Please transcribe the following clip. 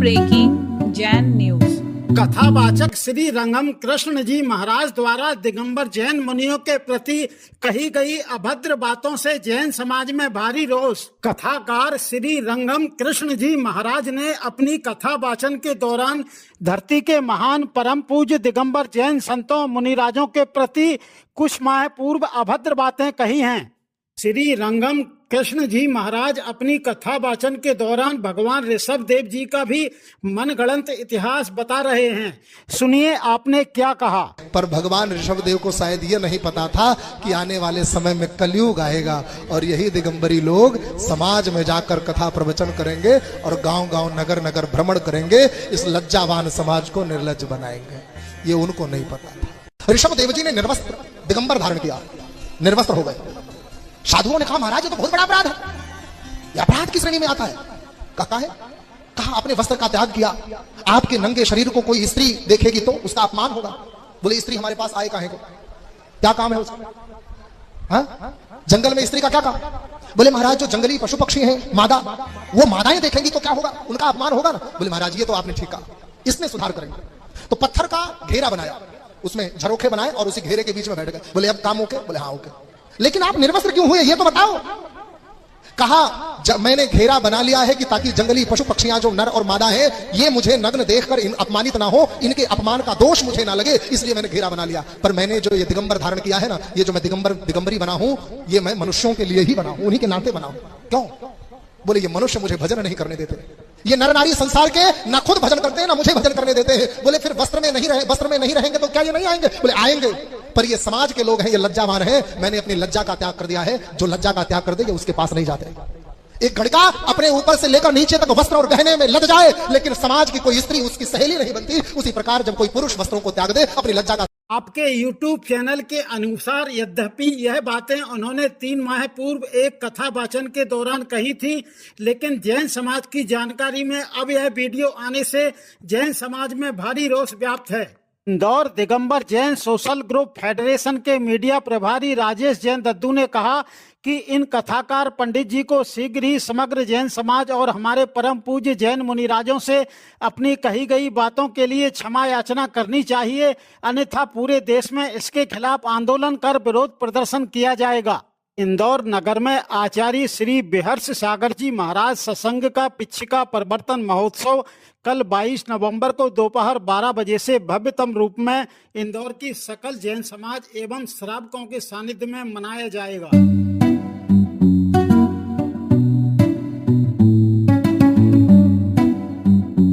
Breaking Jain news. कथावाचक श्री रंगम कृष्ण जी महाराज द्वारा दिगंबर जैन मुनियों के प्रति कही गई अभद्र बातों से जैन समाज में भारी रोष। कथाकार श्री रंगम कृष्ण जी महाराज ने अपनी कथा वाचन के दौरान धरती के महान परम पूज्य दिगंबर जैन संतों मुनिराजों के प्रति कुछ माह पूर्व अभद्र बातें कही हैं। श्री रंगम कृष्ण जी महाराज अपनी कथा वाचन के दौरान भगवान ऋषभ देव जी का भी मनगढ़ंत इतिहास बता रहे हैं। सुनिए आपने क्या कहा। पर भगवान ऋषभ देव को शायद ये नहीं पता था कि आने वाले समय में कलयुग आएगा और यही दिगंबरी लोग समाज में जाकर कथा प्रवचन करेंगे और गांव-गांव नगर-नगर भ्रमण करेंगे, इस लज्जावान समाज को निर्लज्ज बनाएंगे। ये उनको नहीं पता था। ऋषभ देव जी ने निर्वस्त्र दिगंबर धारण किया, निर्वस्त्र हो गए। साधुओं ने कहा महाराज ये तो बहुत बड़ा अपराध है, यह अपराध की श्रेणी में आता है। कहा आपने वस्त्र का त्याग किया, आपके नंगे शरीर को कोई स्त्री देखेगी तो उसका अपमान होगा। बोले स्त्री हमारे पास आए काहे को, क्या काम है उसका? हाँ? जंगल में स्त्री का क्या काम? बोले महाराज जो जंगली पशु पक्षी हैं मादा, वो मादाएं देखेंगी तो क्या होगा, उनका अपमान होगा ना। बोले महाराज ये तो आपने ठीक कहा, इसमें सुधार करेंगे। तो पत्थर का घेरा बनाया, उसमें झरोखे बनाए और उसी घेरे के बीच में बैठ गए। बोले अब काम ओके? बोले हाँ ओके। लेकिन आप निर्वस्त्र क्यों हुए ये तो बताओ। कहा जब मैंने घेरा बना लिया है कि ताकि जंगली पशु पक्षियां जो नर और मादा हैं ये मुझे नग्न देखकर अपमानित ना हो, इनके अपमान का दोष मुझे ना लगे, इसलिए मैंने घेरा बना लिया। पर मैंने जो ये दिगंबर धारण किया है ना, ये जो मैं दिगंबरी बना हूं, ये मैं मनुष्यों के लिए ही बना हूं, उन्हीं के नाते बना हूं। क्यों? बोले ये मनुष्य मुझे भजन नहीं करने देते, ये नर नारी संसार के ना खुद भजन करते हैं ना मुझे भजन करने देते हैं। बोले फिर वस्त्र में नहीं रहेंगे तो क्या ये नहीं आएंगे? बोले आएंगे, पर ये समाज के लोग हैं, ये लज्जावान हैं। मैंने अपनी लज्जा का त्याग कर दिया है, जो लज्जा का त्याग कर दे उसके पास नहीं जाते। एक घड़का अपने ऊपर से लेकर नीचे तक वस्त्र और गहने में लद जाए लेकिन समाज की कोई स्त्री उसकी सहेली नहीं बनती, उसी प्रकार जब कोई पुरुष वस्त्रों को त्याग दे अपनी लज्जा का। आपके YouTube चैनल के अनुसार यद्यपि यह बातें उन्होंने 3 माह पूर्व एक कथा वाचन के दौरान कही थी, लेकिन जैन समाज की जानकारी में अब यह वीडियो आने से जैन समाज में भारी रोष व्याप्त है। Indore Digambar Jain social group federation के मीडिया प्रभारी राजेश जैन दद्दू ने कहा कि इन कथाकार पंडित जी को शीघ्र ही समग्र जैन समाज और हमारे परम पूज्य जैन मुनिराजों से अपनी कही गई बातों के लिए क्षमा याचना करनी चाहिए, अन्यथा पूरे देश में इसके खिलाफ आंदोलन कर विरोध प्रदर्शन किया जाएगा। इंदौर नगर में आचार्य श्री बिहर्ष सागर जी महाराज सत्संग का पिछिका परिवर्तन महोत्सव कल 22 नवंबर को दोपहर 12 बजे से भव्यतम रूप में इंदौर की सकल जैन समाज एवं श्रावकों के सानिध्य में मनाया जाएगा।